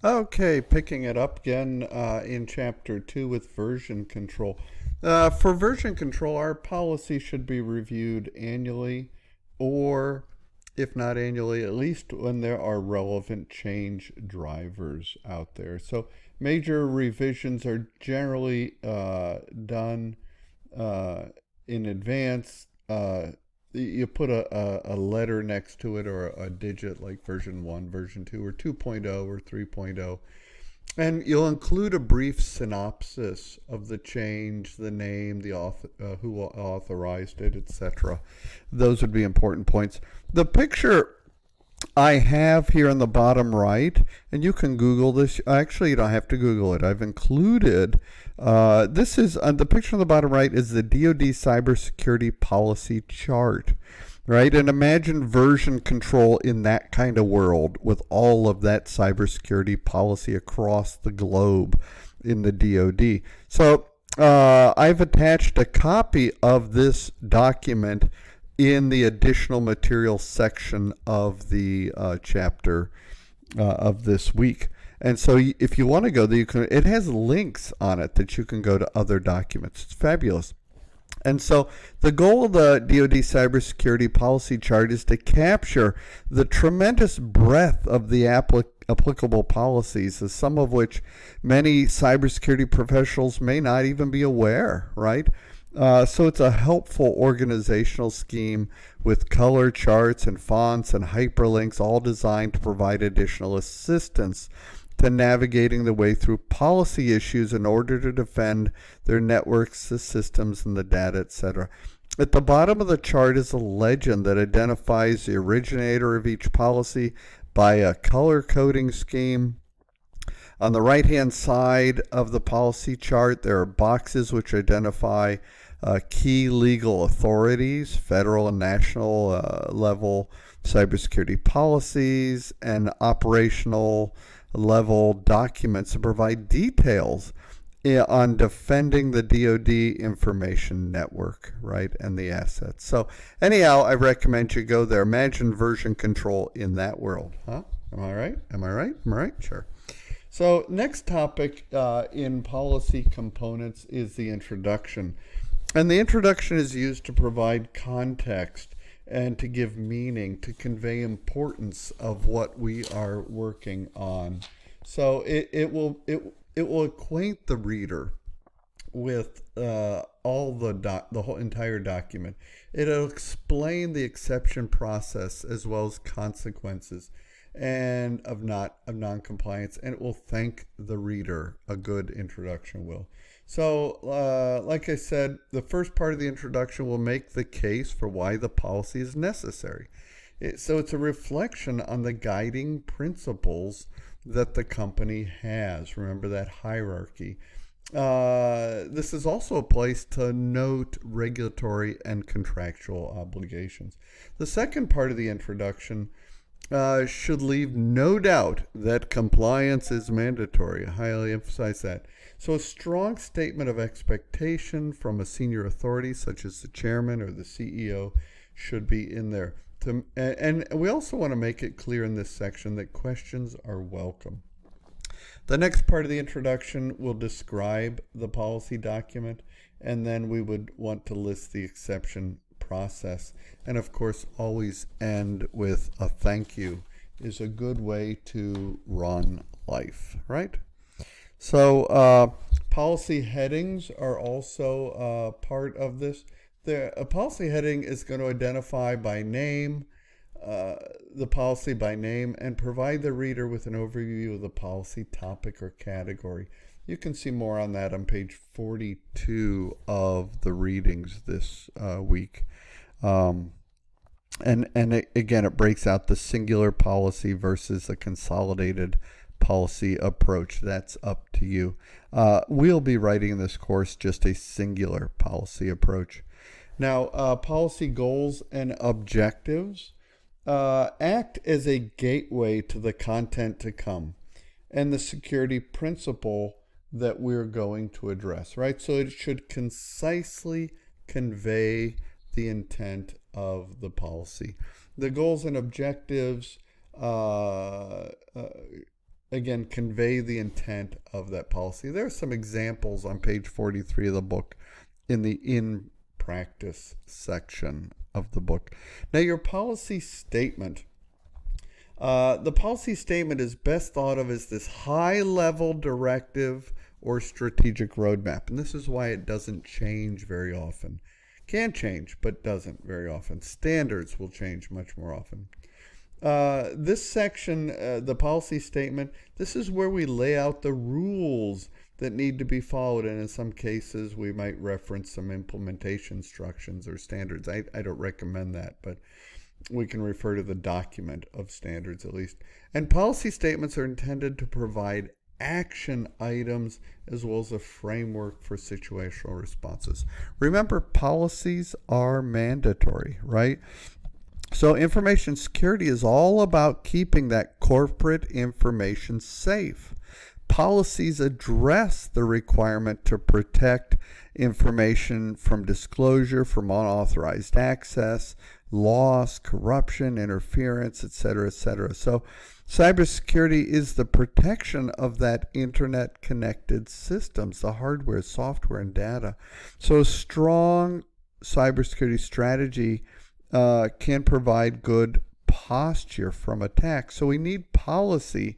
Okay, picking it up again in Chapter 2 with version control. For version control, our policy should be reviewed annually, or if not annually, at least when there are relevant change drivers out there. So major revisions are generally done uh, in advance. You put a letter next to it or a digit like version 1, version 2, or 2.0 or 3.0. And you'll include a brief synopsis of the change, the name, the author, who authorized it, etc. Those would be important points. The picture I have here on the bottom right, and you can Google this. Actually, you don't have to Google it. I've included. This is the picture on the bottom right is the DoD cybersecurity policy chart, right? And imagine version control in that kind of world with all of that cybersecurity policy across the globe in the DoD. So I've attached a copy of this document in the additional materials section of the chapter of this week. And so if you want to go there, it has links on it that you can go to other documents. It's fabulous. And so the goal of the DoD cybersecurity policy chart is to capture the tremendous breadth of the applicable policies, some of which many cybersecurity professionals may not even be aware, right? So it's a helpful organizational scheme with color charts and fonts and hyperlinks, all designed to provide additional assistance to navigating the way through policy issues in order to defend their networks, the systems, and the data, etc. At the bottom of the chart is a legend that identifies the originator of each policy by a color coding scheme. On the right-hand side of the policy chart, there are boxes which identify key legal authorities, federal and national level cybersecurity policies, and operational level documents that provide details on defending the DoD information network, right, and the assets. So anyhow, I recommend you go there. Imagine version control in that world. Huh? Am I right? Am I right? Am I right? Sure. So next topic in policy components is the introduction. And the introduction is used to provide context and to give meaning, to convey importance of what we are working on. So it will acquaint the reader with all the whole entire document. It'll explain the exception process as well as consequences and of non-compliance, and it will thank the reader. A good introduction will. So, like I said, the first part of the introduction will make the case for why the policy is necessary. So it's a reflection on the guiding principles that the company has. Remember that hierarchy. This is also a place to note regulatory and contractual obligations. The second part of the introduction should leave no doubt that compliance is mandatory. I highly emphasize that. So a strong statement of expectation from a senior authority, such as the chairman or the CEO, should be in there. And we also want to make it clear in this section that questions are welcome. The next part of the introduction will describe the policy document, and then we would want to list the exception process. And of course, always end with a thank you is a good way to run life, right? So policy headings are also part of this. A policy heading is going to identify by name the policy by name and provide the reader with an overview of the policy topic or category. You can see more on that on page 42 of the readings this week. And again, it breaks out the singular policy versus the consolidated policy approach. That's up to you. We'll be writing in this course just a singular policy approach. Now, policy goals and objectives act as a gateway to the content to come and the security principle that we're going to address, right? So it should concisely convey the intent of the policy. The goals and objectives again, convey the intent of that policy. There are some examples on page 43 of the book in the in practice section of the book. Now, your policy statement. The policy statement is best thought of as this high-level directive or strategic roadmap. And this is why it doesn't change very often. Can change, but doesn't very often. Standards will change much more often. This section, the policy statement, this is where we lay out the rules that need to be followed. And in some cases, we might reference some implementation instructions or standards. I don't recommend that, but we can refer to the document of standards at least. And policy statements are intended to provide action items as well as a framework for situational responses. Remember, policies are mandatory, right? So information security is all about keeping that corporate information safe. Policies address the requirement to protect information from disclosure, from unauthorized access, loss, corruption, interference, etc., etc. So cybersecurity is the protection of that internet-connected systems, the hardware, software, and data. So a strong cybersecurity strategy can provide good posture from attack. So we need policy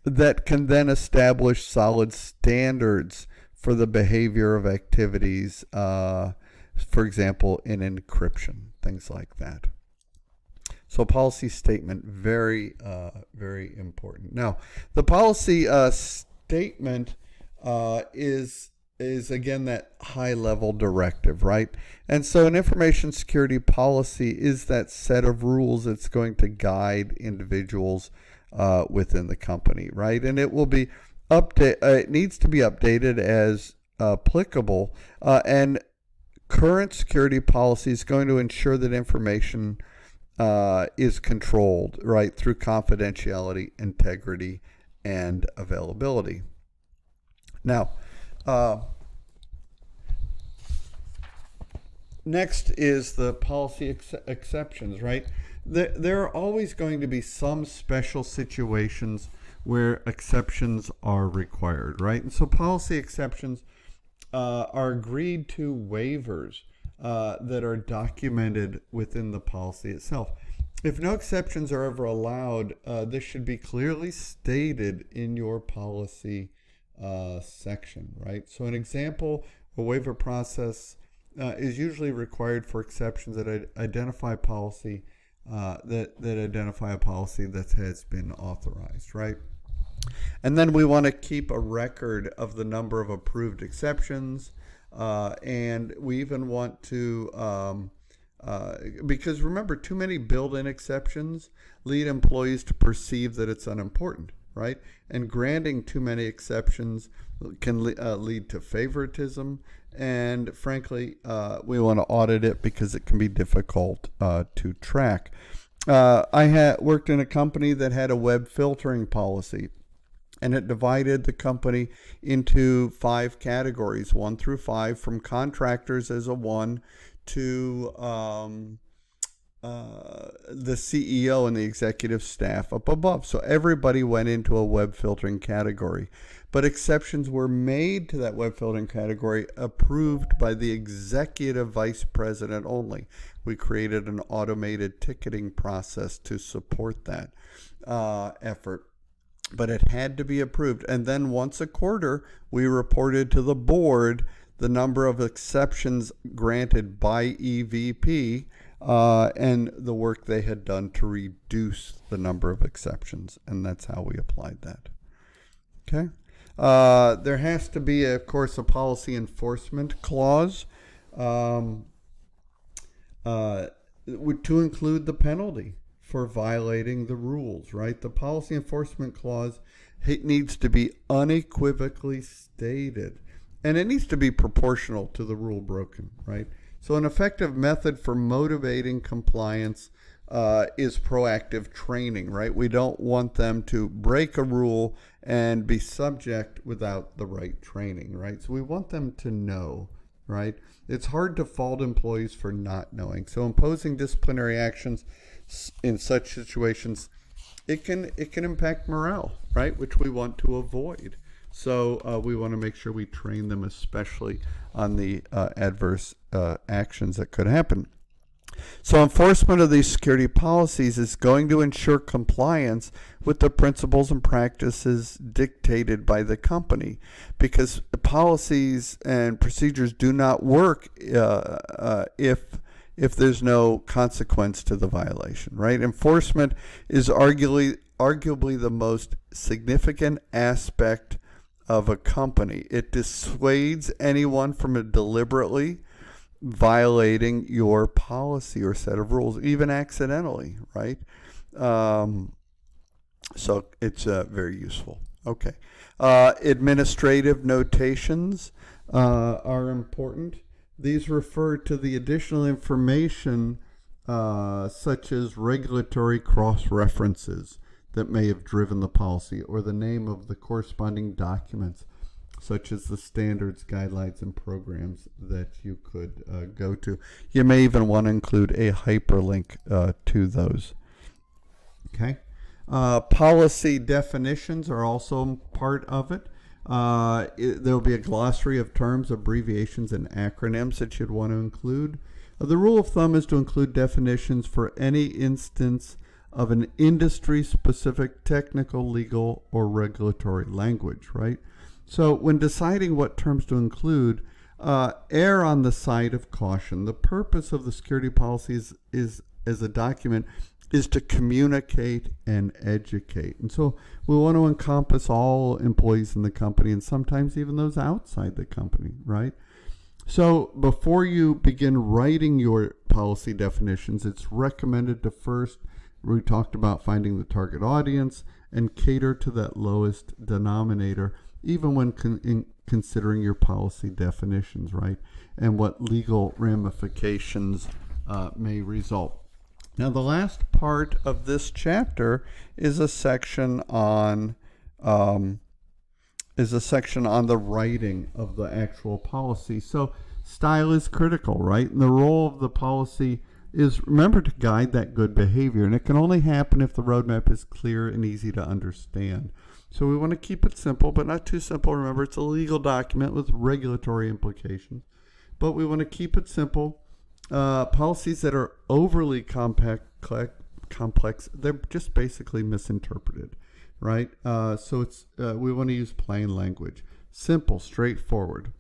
that can then establish solid standards for the behavior of activities, for example, in encryption, things like that. So policy statement, very, very important. Now, the policy statement is again that high-level directive, right? And so an information security policy is that set of rules that's going to guide individuals within the company, right? And it will be it needs to be updated as applicable, and current security policy is going to ensure that information is controlled, right, through confidentiality, integrity, and availability. Now, next is the policy exceptions, right? There are always going to be some special situations where exceptions are required, right? And so policy exceptions are agreed to waivers that are documented within the policy itself. If no exceptions are ever allowed, this should be clearly stated in your policy section, right? So an example, a waiver process is usually required for exceptions that identify policy that identify a policy that has been authorized, right? And then we want to keep a record of the number of approved exceptions, and we even want to because remember, too many built-in exceptions lead employees to perceive that it's unimportant, right? And granting too many exceptions can lead to favoritism, and frankly, we want to audit it because it can be difficult to track. I had worked in a company that had a web filtering policy, and it divided the company into 5 categories, 1 through 5, from contractors as a 1 to the CEO and the executive staff up above. So everybody went into a web filtering category, but exceptions were made to that web filtering category approved by the executive vice president only. We created an automated ticketing process to support that effort, but it had to be approved. And then once a quarter, we reported to the board the number of exceptions granted by EVP and the work they had done to reduce the number of exceptions. And that's how we applied that. Okay. There has to be, of course, a policy enforcement clause to include the penalty for violating the rules, right? The policy enforcement clause needs to be unequivocally stated, and it needs to be proportional to the rule broken, right? So an effective method for motivating compliance is proactive training, right? We don't want them to break a rule and be subject without the right training, right? So we want them to know, right? It's hard to fault employees for not knowing. So imposing disciplinary actions in such situations it can impact morale, right? Which we want to avoid. So we want to make sure we train them, especially on the adverse actions that could happen. So enforcement of these security policies is going to ensure compliance with the principles and practices dictated by the company, because the policies and procedures do not work if there's no consequence to the violation, right? Enforcement is arguably the most significant aspect of a company. It dissuades anyone from deliberately violating your policy or set of rules, even accidentally, right? So it's very useful. Okay. Administrative notations are important. These refer to the additional information such as regulatory cross-references that may have driven the policy, or the name of the corresponding documents such as the standards, guidelines, and programs that you could go to. You may even want to include a hyperlink to those. Okay. Policy definitions are also part of it. There will be a glossary of terms, abbreviations, and acronyms that you'd want to include. The rule of thumb is to include definitions for any instance of an industry-specific technical, legal, or regulatory language, right? So when deciding what terms to include, err on the side of caution. The purpose of the security policies is as a document is to communicate and educate. And so we want to encompass all employees in the company, and sometimes even those outside the company, right? So before you begin writing your policy definitions, it's recommended to first, we talked about finding the target audience and cater to that lowest denominator, even when considering your policy definitions, right? And what legal ramifications may result. Now, the last part of this chapter is a section on the writing of the actual policy. So style is critical, right? And the role of the policy is, remember, to guide that good behavior. And it can only happen if the roadmap is clear and easy to understand. So we want to keep it simple, but not too simple. Remember, it's a legal document with regulatory implications. But we want to keep it simple. Policies that are overly complex, they're just basically misinterpreted, right? So it's we want to use plain language, simple, straightforward.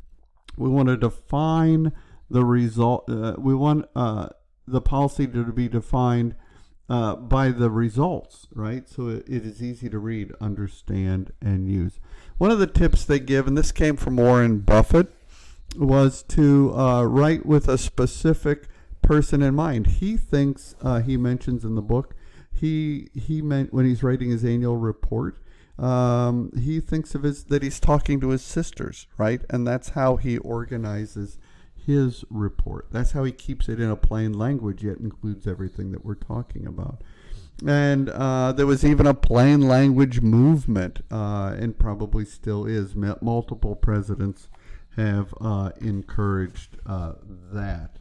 We want to define the result. We want the policy to be defined by the results, right? So it is easy to read, understand, and use. One of the tips they give, and this came from Warren Buffett, was to write with a specific person in mind. He thinks, he mentions in the book, he meant when he's writing his annual report, he thinks of that he's talking to his sisters, right? And that's how he organizes his report. That's how he keeps it in a plain language, yet includes everything that we're talking about. And there was even a plain language movement, and probably still is. Multiple presidents have encouraged that.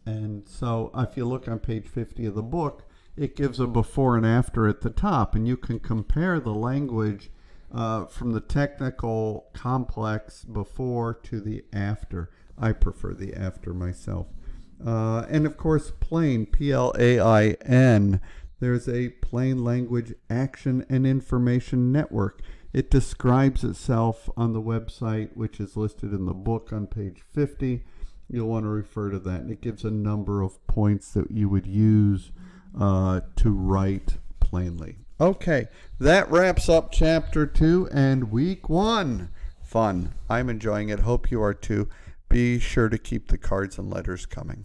And so if you look on page 50 of the book, it gives a before and after at the top, and you can compare the language from the technical complex before to the after. I prefer the after myself. And of course, plain, PLAIN. There's a plain language action and information network. It describes itself on the website, which is listed in the book on page 50. You'll want to refer to that. And it gives a number of points that you would use to write plainly. Okay, that wraps up chapter 2 and week 1. Fun. I'm enjoying it. Hope you are too. Be sure to keep the cards and letters coming.